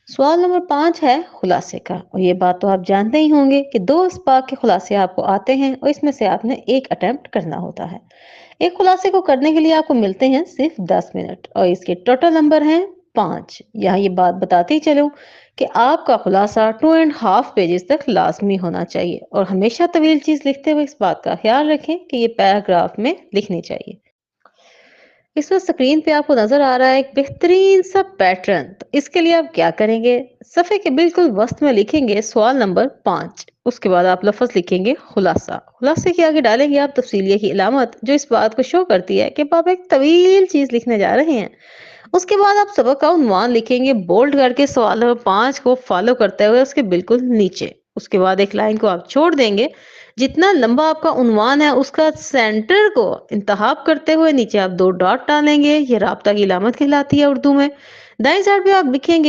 सवाल नंबर 5 है खुलासे का। और ये बात तो आप जानते ही होंगे कि 2 स्पार्क के खुलासे आपको आते हैं और इसमें से आपने एक अटेम्प्ट करना होता है। एक खुलासे को करने के लिए आपको मिलते हैं सिर्फ 10 मिनट और इसके टोटल नंबर हैं 5। यहाँ ये बात बताते ही चलो कि आपका खुलासा 2.5 पेजेस तक लाजमी होना चाहिए और हमेशा तवील चीज लिखते हुए इस बात का ख्याल रखें कि ये पैराग्राफ में लिखनी चाहिए। इस वक्त स्क्रीन पे आपको नजर आ रहा है एक बेहतरीन सा पैटर्न। तो इसके लिए आप क्या करेंगे, सफे के बिल्कुल वस्त में लिखेंगे सवाल नंबर 5। उसके बाद आप लफ्ज लिखेंगे खुलासा। खुलासे के आगे डालेंगे आप तफसीलिया की इलामत जो इस बात को शो करती है कि आप एक तवील चीज लिखने जा रहे हैं। उसके बाद आप सबक का उन्वान लिखेंगे बोल्ड करके सवाल नंबर 5 को फॉलो करते हुए उसके बिल्कुल नीचे। उसके बाद एक लाइन को आप छोड़ देंगे। जितना लंबा आपका उन्वान है उसका सेंटर को इंतहाब करते हुए नीचे आप 2 डॉट डालेंगे। ये राब्ता की इलामत कहलाती है उर्दू में। दाईं साइड पे आप लिखेंगे